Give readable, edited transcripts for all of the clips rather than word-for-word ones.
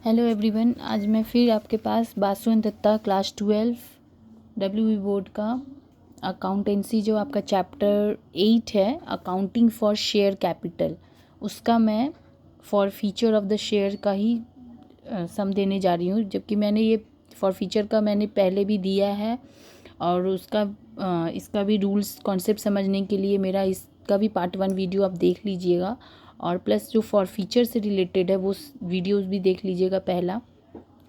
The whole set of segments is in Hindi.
हेलो एवरीवन, आज मैं फिर आपके पास Basu Dutta class 12 WB board का अकाउंटेंसी जो आपका चैप्टर 8 है, अकाउंटिंग फॉर शेयर कैपिटल, उसका मैं for feature of the share का ही सम देने जा रही हूँ। जबकि मैंने ये फॉर फीचर का मैंने पहले भी दिया है और उसका इसका भी रूल्स कॉन्सेप्ट समझने के लिए मेरा इसका भी पार्ट 1 वीडियो आप देख लीजिएगा, और प्लस जो फॉर फीचर से रिलेटेड है वो वीडियोस भी देख लीजिएगा पहला।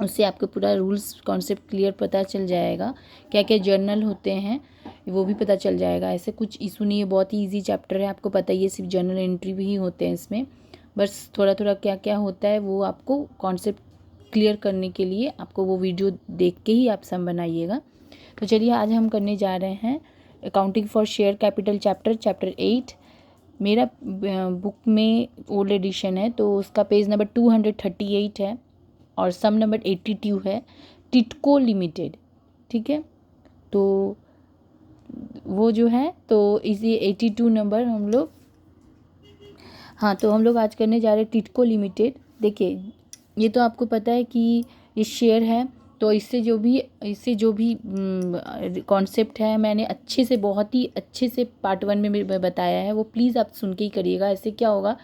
उससे आपको पूरा रूल्स कॉन्सेप्ट क्लियर पता चल जाएगा, क्या क्या जर्नल होते हैं वो भी पता चल जाएगा। ऐसे कुछ इशू नहीं है, बहुत ही ईजी चैप्टर है, आपको पता ही है, सिर्फ जर्नल एंट्री भी ही होते हैं इसमें। बस थोड़ा थोड़ा क्या क्या होता है वो आपको कॉन्सेप्ट क्लियर करने के लिए आपको वो वीडियो देख के ही आप सम बनाइएगा। तो चलिए आज हम करने जा रहे हैं accounting for share capital chapter 8। मेरा बुक में ओल्ड एडिशन है तो उसका पेज नंबर 238 है और सम नंबर 82 है, टिटको लिमिटेड। ठीक है, तो वो जो है तो इसी 82 नंबर हम लोग हम लोग आज करने जा रहे हैं टिटको लिमिटेड। देखिए, ये तो आपको पता है कि ये शेयर है, तो इससे जो भी कॉन्सेप्ट है मैंने बहुत ही अच्छे से पार्ट 1 में बताया है, वो प्लीज़ आप सुन के ही करिएगा। ऐसे क्या होगा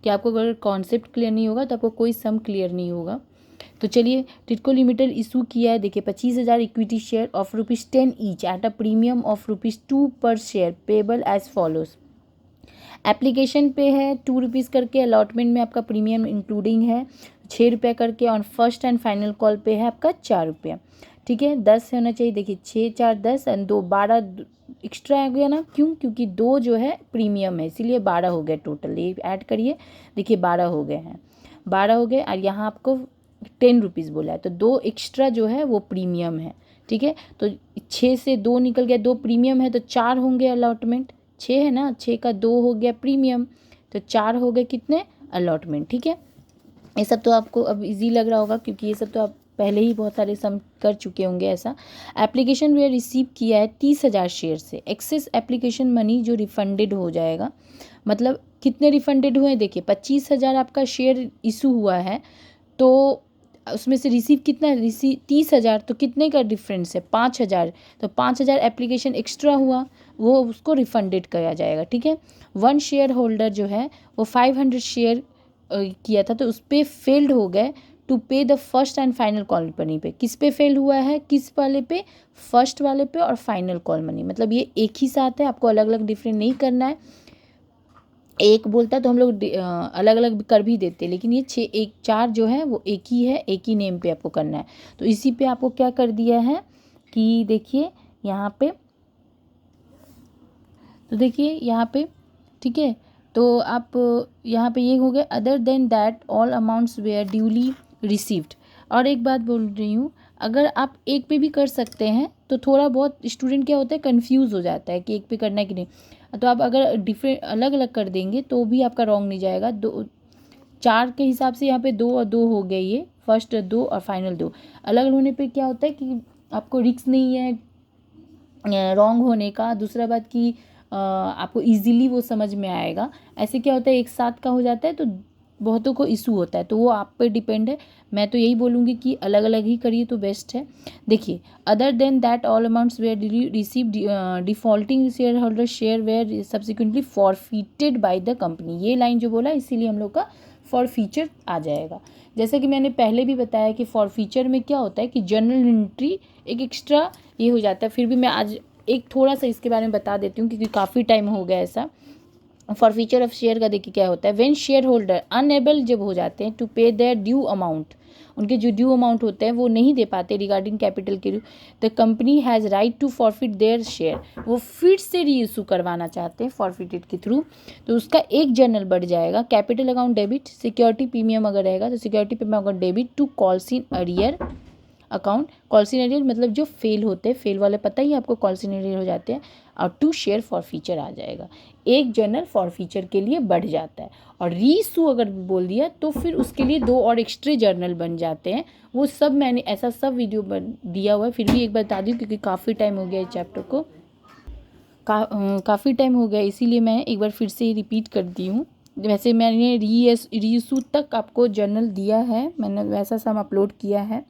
कि आपको अगर कॉन्सेप्ट क्लियर नहीं होगा तो आपको कोई सम क्लियर नहीं होगा। तो चलिए, टिटको लिमिटेड इशू किया है, देखिए 25,000 equity share of ₹10 each at a premium of ₹2 per share payable as follows. Application पे है ₹2 करके, अलॉटमेंट में आपका प्रीमियम इंक्लूडिंग है ₹6 करके, और फर्स्ट एंड फाइनल कॉल पे है आपका ₹4। ठीक है, 10 होना चाहिए। देखिए 6 4 10 और 2 12 एक्स्ट्रा आ गया ना, क्योंकि 2 जो है प्रीमियम है इसीलिए 12 हो गए टोटल। ये ऐड करिए, देखिए 12 हो गए हैं, 12 हो गए, और यहाँ आपको ₹10 बोला है तो 2 एक्स्ट्रा जो है वो प्रीमियम है। ठीक है, तो 6 से 2 निकल गया, 2 प्रीमियम है तो 4 होंगे अलॉटमेंट। 6 है ना, 6 का 2 हो गया प्रीमियम, तो 4 हो गए कितने अलॉटमेंट। ठीक है, ये सब तो आपको अब इजी लग रहा होगा क्योंकि ये सब तो आप पहले ही बहुत सारे सम कर चुके होंगे। ऐसा एप्लीकेशन वे रिसीव किया है 30,000 शेयर से, एक्सेस एप्लीकेशन मनी जो रिफंडेड हो जाएगा। मतलब कितने रिफंडेड हुए, देखिए 25,000 आपका शेयर इशू हुआ है तो उसमें से रिसीव कितना, 30,000, तो कितने का डिफरेंस है 5,000, तो 5,000 एप्लीकेशन एक्स्ट्रा हुआ, वो उसको रिफंडेड किया जाएगा। ठीक है, 1 शेयर होल्डर जो है वो 500 शेयर किया था तो उस पर फेल्ड हो गए टू पे the first and final call money पे। किस पे फेल हुआ है, किस वाले पे, फर्स्ट वाले पे और फाइनल कॉल मनी। मतलब ये एक ही साथ है, आपको अलग अलग डिफरेंट नहीं करना है। एक बोलता है तो हम लोग अलग अलग कर भी देते हैं, लेकिन ये 4 जो है वो एक ही है, एक ही नेम पे आपको करना है। तो इसी पे आपको क्या कर दिया है कि देखिए यहाँ पे, तो देखिए यहाँ पे, ठीक है, तो आप यहाँ पे ये हो गया, other than that all amounts were duly received. और एक बात बोल रही हूँ, अगर आप एक पे भी कर सकते हैं तो थोड़ा बहुत स्टूडेंट क्या होता है कंफ्यूज हो जाता है कि एक पे करना है कि नहीं, तो आप अगर डिफरेंट अलग अलग कर देंगे तो भी आपका रॉन्ग नहीं जाएगा। 4 के हिसाब से यहाँ पे 2 और 2 हो गए, ये फर्स्ट 2 और फाइनल 2। अलग अलग होने पे क्या होता है कि आपको रिस्क नहीं है रॉन्ग होने का। दूसरा बात कि आपको इजीली वो समझ में आएगा। ऐसे क्या होता है एक साथ का हो जाता है तो बहुतों को इशू होता है, तो वो आप पे डिपेंड है। मैं तो यही बोलूँगी कि अलग अलग ही करिए तो बेस्ट है। देखिए, other than that all amounts were received defaulting share holder share were subsequently forfeited by the company. ये लाइन जो बोला इसीलिए हम लोग का फॉर फीचर आ जाएगा। जैसे कि मैंने पहले भी बताया कि फॉर फीचर में क्या होता है कि जर्नल एंट्री एक एक्स्ट्रा ये हो जाता है। फिर भी मैं आज एक थोड़ा सा इसके बारे में बता देती हूँ क्योंकि काफ़ी टाइम हो गया ऐसा। फॉर फीचर ऑफ शेयर का देखिए क्या होता है, व्हेन शेयर होल्डर अनएबल जब हो जाते हैं टू पे देयर ड्यू अमाउंट, उनके जो ड्यू अमाउंट होते हैं वो नहीं दे पाते रिगार्डिंग कैपिटल के, the company has right to forfeit their share, वो फिर से री इशू करवाना चाहते हैं फॉरफिटेड के थ्रू, तो उसका एक जर्नल बढ़ जाएगा। Capital account debit, security premium अगर रहेगा तो security premium account debit to calls in arrear account. Calls in arrear मतलब जो फेल होते हैं, फेल वाले पता ही आपको कॉल्स इन अरियर हो जाते हैं, और 2 शेयर फॉर फीचर आ जाएगा। एक जर्नल फॉर फीचर के लिए बढ़ जाता है, और रीसू अगर बोल दिया तो फिर उसके लिए 2 और एक्स्ट्रा जर्नल बन जाते हैं। वो सब मैंने ऐसा सब वीडियो दिया हुआ है, फिर भी एक बार बता दूँ क्योंकि काफ़ी टाइम हो गया इस चैप्टर को, काफ़ी टाइम हो गया इसीलिए मैं एक बार फिर से ही रिपीट कर दी हूँ। वैसे मैंने रीइशू तक आपको जर्नल दिया है, मैंने वैसा सम अपलोड किया है,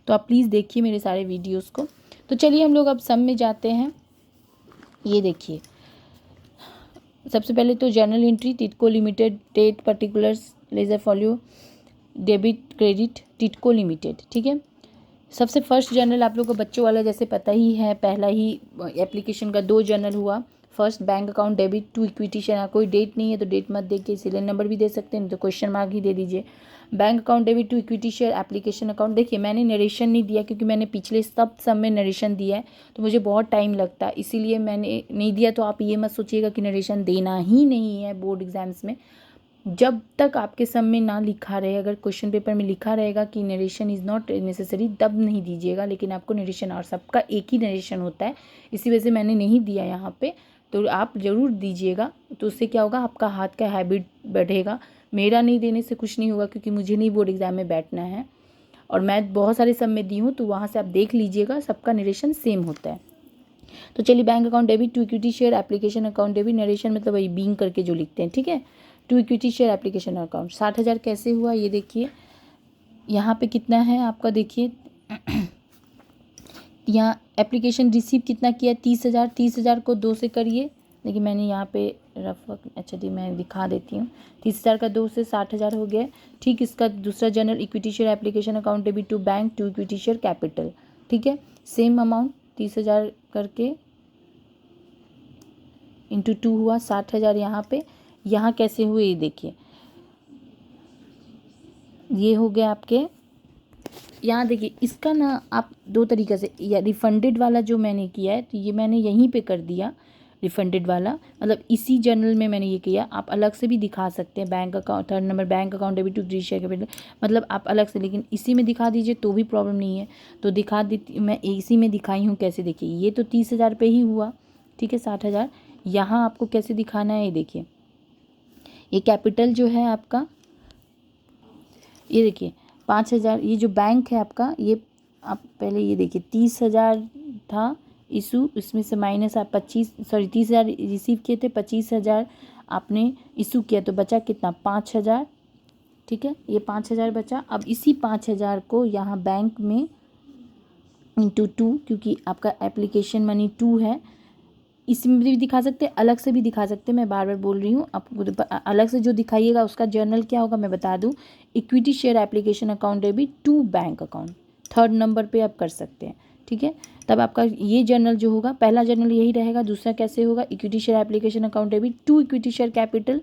तो आप प्लीज़ देखिए मेरे सारे वीडियोस को। तो चलिए हम लोग अब सम में जाते हैं। ये देखिए, सबसे पहले तो journal entry Titco limited, date particulars, ledger folio, debit credit Titco limited, ठीक है। सबसे फर्स्ट जर्नल आप लोगों को बच्चों वाला जैसे पता ही है, पहला ही एप्लीकेशन का 2 जर्नल हुआ। First bank account debit to equity share, कोई डेट नहीं है तो डेट मत देखिए, सीरियल नंबर भी दे सकते हैं, नहीं तो क्वेश्चन मार्क ही दे दीजिए। Bank account debit to equity share application account, देखिए मैंने नरेशन नहीं दिया क्योंकि मैंने पिछले सब में नरेशन दिया है, तो मुझे बहुत टाइम लगता है, इसीलिए मैंने नहीं दिया। तो आप ये मत सोचिएगा कि नरेशन देना ही नहीं है बोर्ड एग्जाम्स में, जब तक आपके सम में ना लिखा रहे, अगर क्वेश्चन पेपर में लिखा रहेगा कि नरेशन इज़ नॉट नेसेसरी तब नहीं दीजिएगा, लेकिन आपको नरेशन, और सबका एक ही नरेशन होता है, इसी वजह से मैंने नहीं दिया यहाँ पे, तो आप ज़रूर दीजिएगा। तो उससे क्या होगा, आपका हाथ का हैबिट बढ़ेगा। मेरा नहीं देने से कुछ नहीं होगा क्योंकि मुझे नहीं बोर्ड एग्जाम में बैठना है, और मैं बहुत सारे सम में दी हूँ, तो वहाँ से आप देख लीजिएगा, सबका नरेशन सेम होता है। तो चलिए, bank account debit to equity share application account debit, narration मतलब वही बीइंग करके जो लिखते हैं, ठीक है। To equity share application account 60,000 कैसे हुआ, ये देखिए यहाँ पे कितना है आपका, देखिए यहाँ एप्लीकेशन रिसीव कितना किया, 30,000। 30,000 को 2 से करिए, देखिए मैंने यहाँ पे रफ, अच्छा दी मैं दिखा देती हूँ। 30,000 का 2 से 60,000 हो गया। ठीक, इसका दूसरा journal equity share application account debit to bank to equity share capital, ठीक है, सेम अमाउंट 30,000 करके इंटू 2 हुआ 60,000 यहाँ पे। यहाँ कैसे हुए ये देखिए, ये हो गया आपके, यहाँ देखिए इसका ना आप 2 तरीक़े से, या रिफंडेड वाला जो मैंने किया है तो ये मैंने यहीं पे कर दिया रिफंडेड वाला, मतलब इसी जर्नल में मैंने ये किया। आप अलग से भी दिखा सकते हैं, bank account 3rd number bank account debit to share capital, मतलब आप अलग से, लेकिन इसी में दिखा दीजिए तो भी प्रॉब्लम नहीं है। तो दिखा देती मैं, इसी में दिखाई हूँ कैसे, देखिए ये तो 30,000 पे ही हुआ, ठीक है, 60,000। यहाँ आपको कैसे दिखाना है, ये देखिए, ये कैपिटल जो है आपका, ये देखिए 5,000, ये जो बैंक है आपका, ये आप पहले ये देखिए 30,000 था इशू, इसमें से माइनस आप 30,000 रिसीव किए थे, 25,000 आपने इशू किया, तो बचा कितना, 5,000, ठीक है, ये 5,000 बचा। अब इसी 5,000 को यहाँ बैंक में इंटू 2, क्योंकि आपका एप्लीकेशन मनी 2 है, इसमें भी दिखा सकते हैं, अलग से भी दिखा सकते हैं, मैं बार बार बोल रही हूँ आपको। अलग से जो दिखाइएगा उसका जर्नल क्या होगा मैं बता दूँ, equity share application account debit to bank account, 3rd number पे आप कर सकते हैं, ठीक है। तब आपका ये जर्नल जो होगा, पहला जर्नल यही रहेगा, दूसरा कैसे होगा, equity share application account debit to equity share capital,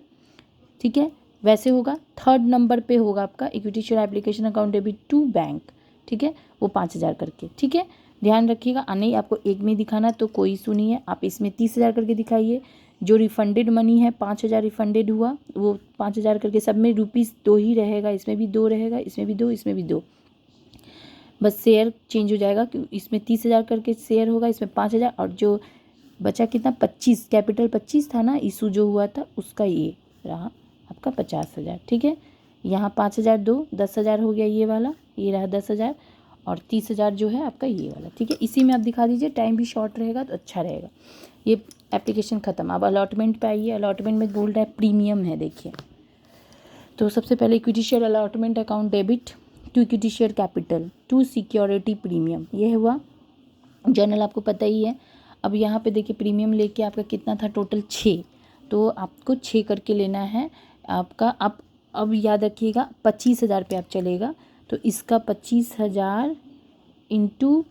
ठीक है, वैसे होगा। 3rd नंबर पे होगा आपका equity share application account debit to bank, ठीक है, वो 5,000 करके, ठीक है, ध्यान रखिएगा। नहीं आपको एक में दिखाना तो कोई इशू नहीं है, आप इसमें 30,000 करके दिखाइए। जो रिफंडेड मनी है 5,000 रिफंडेड हुआ, वो 5,000 करके सब में रुपीज़ 2 ही रहेगा, इसमें भी 2 रहेगा, इसमें भी 2, इसमें भी 2, बस शेयर चेंज हो जाएगा, क्योंकि इसमें 30,000 करके शेयर होगा, इसमें 5,000, और जो बचा कितना 25, कैपिटल 25 था ना इशू जो हुआ था, उसका ये रहा आपका 50,000, ठीक है। यहाँ 5,000 2, 10,000 हो गया ये वाला, ये रहा 10,000, और 30,000 जो है आपका ये वाला, ठीक है। इसी में आप दिखा दीजिए, टाइम भी शॉर्ट रहेगा तो अच्छा रहेगा। ये एप्लीकेशन ख़त्म। अब अलॉटमेंट पे आइए, अलॉटमेंट में बोल रहा है प्रीमियम है, देखिए। तो सबसे पहले equity share allotment account debit to equity share capital to security premium, ये हुआ जर्नल, आपको पता ही है। अब यहाँ पे देखिए प्रीमियम लेके आपका कितना था टोटल 6, तो आपको 6 करके लेना है आपका। अब याद रखिएगा 25,000 पे आप चलेगा, तो इसका 25,000 इंटू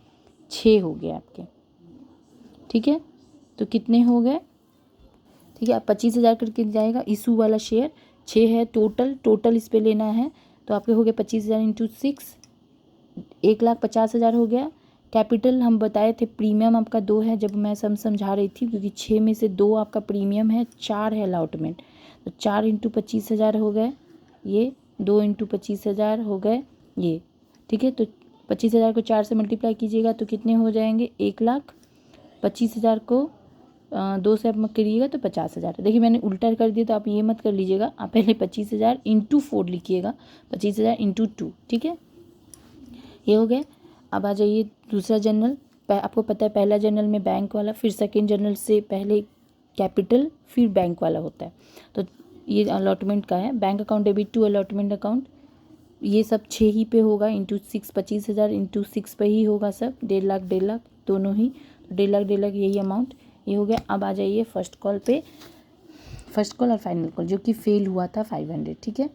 6 हो गया आपके, ठीक है। तो कितने हो गए, ठीक है, आप 25,000 करके जाएगा, इशू वाला शेयर 6 है, टोटल इस पे लेना है, तो आपके हो गए 25,000 इंटू 6, 1,50,000 हो गया। कैपिटल हम बताए थे प्रीमियम आपका 2 है, जब मैं समझा रही थी, क्योंकि 6 में से 2 आपका प्रीमियम है, 4 है अलॉटमेंट, तो 4 इंटू 25,000 हो गए, ये 2 इंटू 25,000 हो गए ये, ठीक है। तो 25,000 को 4 से मल्टीप्लाई कीजिएगा तो कितने हो जाएंगे, 1,25,000 को 2 से आप करिएगा तो 50,000। देखिए मैंने उल्टा कर दिया, तो आप ये मत कर लीजिएगा, आप पहले 25,000 इंटू 4 लिखिएगा, 25,000 इंटू 2, ठीक है, ये हो गया। अब आ जाइए दूसरा जर्नल, आपको पता है पहला जर्नल में बैंक वाला, फिर सेकेंड जर्नल से पहले कैपिटल, फिर बैंक वाला होता है। तो ये अलॉटमेंट का है। Bank account debit to allotment account, ये सब 6 ही पे होगा, इंटू 6 25,000 इंटू 6 पे ही होगा सब, 1.5 लाख दोनों ही, 1.5 लाख यही अमाउंट ये हो गया। अब आ जाइए फर्स्ट कॉल पे, फर्स्ट कॉल और फाइनल कॉल जो कि फेल हुआ था 500, ठीक है,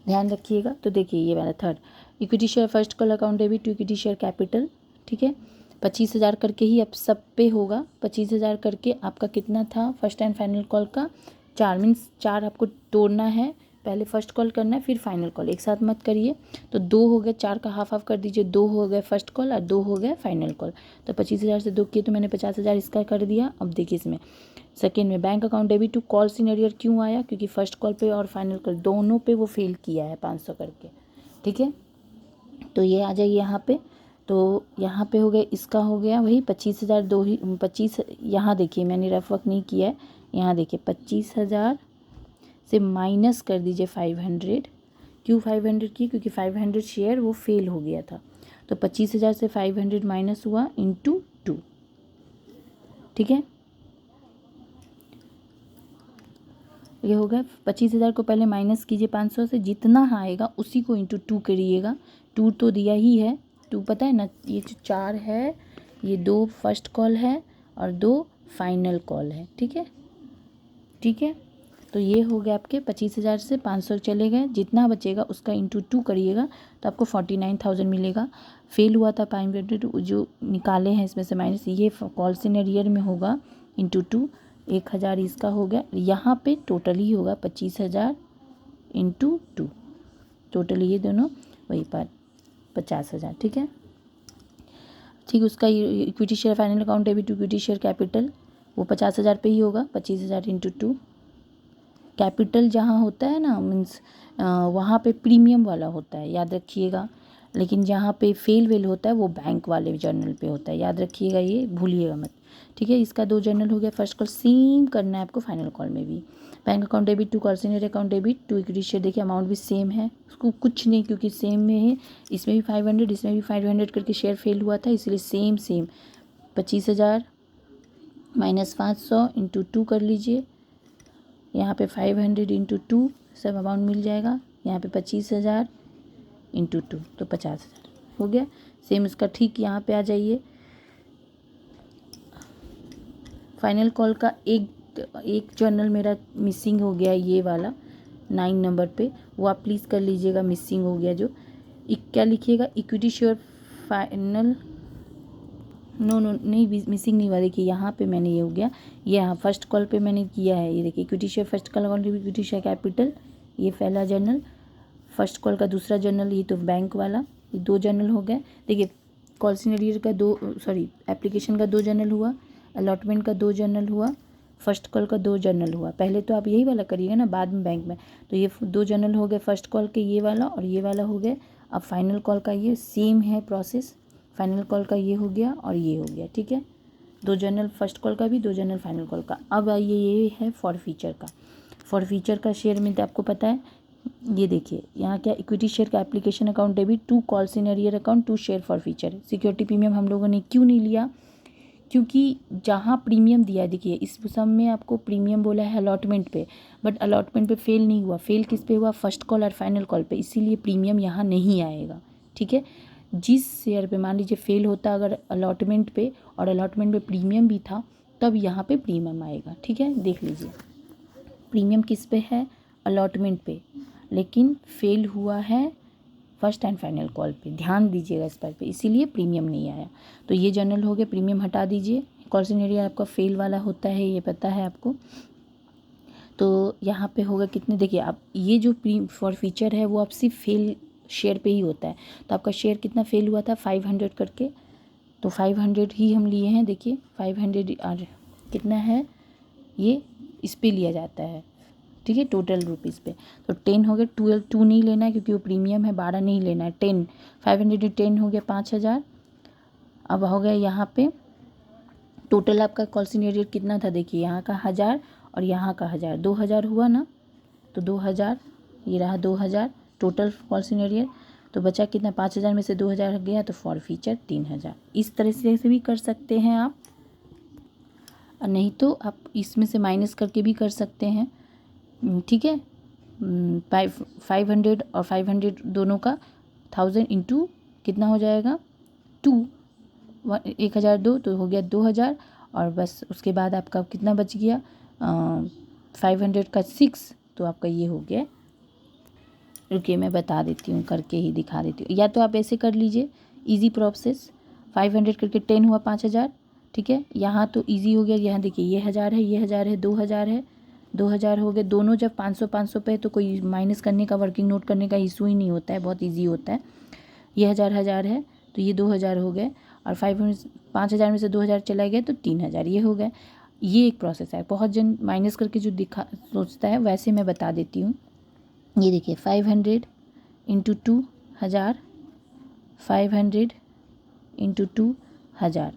ध्यान रखिएगा। तो देखिए ये वाला third, equity share first call account debit to equity share capital, ठीक है, 25,000 करके ही अब सब पे होगा। 25,000 करके आपका कितना था फर्स्ट एंड फाइनल कॉल का, 4 मीन्स 4 आपको तोड़ना है, पहले फर्स्ट कॉल करना है फिर फाइनल कॉल, एक साथ मत करिए। तो 2 हो गए, 4 का हाफ कर दीजिए, 2 हो गए फर्स्ट कॉल और 2 हो गए फाइनल कॉल। तो 25,000 से 2 किए तो मैंने 50,000 इसका कर दिया। अब देखिए इसमें सेकेंड में bank account debit to call senior क्यों आया, क्योंकि फर्स्ट कॉल पे और फाइनल कॉल दोनों पे वो फेल किया है 500 करके, ठीक है। तो ये आ जाइए यहाँ पे, तो यहाँ पे हो गया, इसका हो गया वही 25,000, 2 ही 25, यहाँ देखिए मैंने रफ वर्क नहीं किया है, यहाँ देखिए 25,000 से माइनस कर दीजिए 500, क्यों 500 की, क्योंकि 500 शेयर वो फेल हो गया था। तो 25,000 से 500 माइनस हुआ इंटू 2, ठीक है, ये हो गया। 25,000 को पहले माइनस कीजिए 500 से, जितना आएगा उसी को इंटू 2 करिएगा। 2 तो दिया ही है, 2 पता है ना, ये जो 4 है, ये 2 फर्स्ट कॉल है और 2 फाइनल कॉल है, ठीक है, ठीक है। तो ये हो गया आपके 25,000 से 500 चले गए, जितना बचेगा उसका इंटू 2 करिएगा तो आपको 49,000 मिलेगा। फेल हुआ था 500 जो निकाले हैं इसमें से माइनस, ये कॉल सीनियर में होगा इंटू 2, 1,000 इसका हो गया। यहाँ पे टोटल ही होगा 25,000 इंटू 2, टोटल ये दोनों वही पर 50,000, ठीक है, ठीक। उसका equity share final account debit to equity share capital वो 50,000 पे ही होगा, 25,000 इंटू 2। कैपिटल जहाँ होता है ना मीन्स वहाँ पे प्रीमियम वाला होता है, याद रखिएगा, लेकिन जहाँ पे फेल वेल होता है वो बैंक वाले जर्नल पे होता है, याद रखिएगा, ये भूलिएगा मत, ठीक है। इसका 2 जर्नल हो गया, फर्स्ट कॉल सेम करना है आपको फाइनल कॉल में भी। Bank account debit to call senior account debit to equity share, देखिए अमाउंट भी सेम है, उसको कुछ नहीं क्योंकि सेम में है, इसमें भी 500 इसमें भी 500 करके शेयर फेल हुआ था, इसलिए सेम 25,000 माइनस 500 इंटू 2 कर लीजिए, यहाँ पे 500 इंटू 2 सब अमाउंट मिल जाएगा, यहाँ पे 25,000 इंटू 2 तो 50,000 हो गया। सेम इसका ठीक यहाँ पे आ जाइए, फाइनल कॉल का एक जर्नल मेरा मिसिंग हो गया, ये वाला 9 नंबर पे, वो आप प्लीज़ कर लीजिएगा, मिसिंग हो गया जो, क्या लिखिएगा, इक्विटी शेयर फाइनल, नो नहीं मिसिंग नहीं हुआ, देखिए यहाँ पे मैंने ये हो गया, ये यहाँ फर्स्ट कॉल पे मैंने किया है, ये देखिए equity share first call account equity share capital, ये पहला जर्नल, फर्स्ट कॉल का दूसरा जर्नल, ये तो बैंक वाला, ये 2 जर्नल हो गए। देखिए कॉल सीनियर का 2 एप्लीकेशन का 2 जर्नल हुआ, अलॉटमेंट का 2 जर्नल हुआ, फर्स्ट कॉल का 2 जर्नल हुआ। पहले तो आप यही वाला करिएगा ना, बाद में बैंक में, तो ये 2 जर्नल हो गए फर्स्ट कॉल के, ये वाला और ये वाला हो गए। अब फाइनल कॉल का ये सेम है प्रोसेस, फाइनल कॉल का ये हो गया और ये हो गया, ठीक है, 2 जर्नल फर्स्ट कॉल का भी, 2 जर्नल फाइनल कॉल का। अब आइए ये है फॉर फ्यूचर का, फॉर फ्यूचर का शेयर मिलता है आपको पता है, ये देखिए यहाँ क्या, इक्विटी शेयर का application account debit to call senior account to share forfeiture. Security premium हम लोगों ने क्यों नहीं लिया, क्योंकि जहाँ प्रीमियम दिया है, देखिए इस सब में आपको प्रीमियम बोला है अलॉटमेंट पे, बट अलॉटमेंट पे फेल नहीं हुआ, फेल किस पे हुआ, फर्स्ट कॉल और फाइनल कॉल पे, इसीलिए प्रीमियम यहाँ नहीं आएगा, ठीक है। जिस शेयर पे मान लीजिए फेल होता अगर अलॉटमेंट पे और अलॉटमेंट पे प्रीमियम भी था, तब यहाँ पे प्रीमियम आएगा, ठीक है। देख लीजिए प्रीमियम किस पे है, अलॉटमेंट पे, लेकिन फेल हुआ है फर्स्ट एंड फाइनल कॉल पे, ध्यान दीजिएगा इस बात पे, इसीलिए प्रीमियम नहीं आया। तो ये जर्नल हो गया, प्रीमियम हटा दीजिए, कॉल सीनियर आपका फेल वाला होता है, ये पता है आपको। तो यहाँ पे होगा कितने, देखिए आप ये जो फॉर फीचर है वो आप सिर्फ फेल शेयर पे ही होता है, तो आपका शेयर कितना फेल हुआ था 500 करके, तो 500 ही हम लिए हैं, देखिए 500 कितना है ये, इस पे लिया जाता है, ठीक है, टोटल रुपीज़ पे। तो 10 हो गया, 2 नहीं लेना है क्योंकि वो प्रीमियम है, 12 नहीं लेना है, 10 500 10 हो गया 5,000। अब हो गया यहाँ पे टोटल आपका कॉल सीनियर कितना था, देखिए यहाँ का 1,000 और यहाँ का 1,000, 2,000 हुआ ना, तो 2,000 ये रहा 2,000 टोटल कॉल सीनियर, तो बचा कितना, 5,000 में से 2,000 गया तो फॉर फीचर 3,000। इस तरह से भी कर सकते हैं आप, और नहीं तो आप इसमें से माइनस करके भी कर सकते हैं, ठीक है। 500 और 500 दोनों का 1000 इंटू कितना हो जाएगा 2, 1000 2 तो हो गया 2000। और बस उसके बाद आपका कितना बच गया 500 का 6, तो आपका ये हो गया। रुकिए मैं बता देती हूँ, करके ही दिखा देती हूँ। या तो आप ऐसे कर लीजिए, इजी प्रोसेस, 500 करके 10 हुआ 5000, ठीक है। यहाँ तो इजी हो गया, यहाँ देखिए ये 1000 है, ये 1000 है, 2000 है, 2000 हो गए। दोनों जब 500 500 पे तो कोई माइनस करने का, वर्किंग नोट करने का इशू ही नहीं होता है, बहुत ईजी होता है। ये 1000 है तो ये 2000 हो गए, और 5000 में से 2000 चला गया तो 3000 ये हो गए। ये एक प्रोसेस है। बहुत जन माइनस करके जो दिखा सोचता है, वैसे मैं बता देती हूँ। ये देखिए 500 इंटू 2 1000, 500 इंटू 2 1000,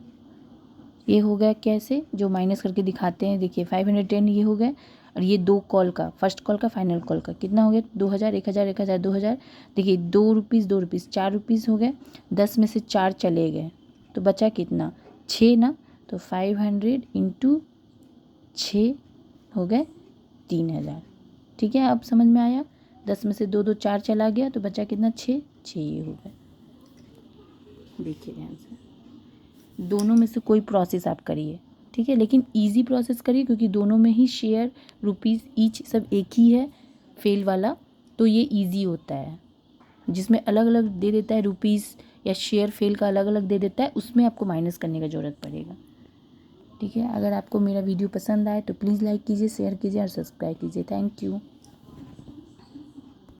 ये हो गया। कैसे जो माइनस करके दिखाते हैं, देखिए 510 ये हो गए। और ये 2 कॉल का, फर्स्ट कॉल का, फाइनल कॉल का कितना हो गया 2000, 1000, 1000, 2000। देखिए 2 रुपीज़ 2 रुपीज़ 4 रुपीज़ हो गए, 10 में से 4 चले गए तो बचा कितना 6 ना। तो 500 इंटू 6 हो गए 3000। ठीक है, अब समझ में आया। 10 में से 2 2 4 चला गया तो बचा कितना 6 ये हो गए। देखिए ध्यान से, दोनों में से कोई प्रोसेस आप करिए, ठीक है, लेकिन इजी प्रोसेस करिए, क्योंकि दोनों में ही शेयर रुपीज़ ईच सब एक ही है फेल वाला, तो ये इजी होता है। जिसमें अलग अलग दे देता है रुपीज़ या शेयर फेल का अलग अलग दे देता है, उसमें आपको माइनस करने का ज़रूरत पड़ेगा। ठीक है, अगर आपको मेरा वीडियो पसंद आए तो प्लीज़ लाइक कीजिए, शेयर कीजिए और सब्सक्राइब कीजिए। Thank you.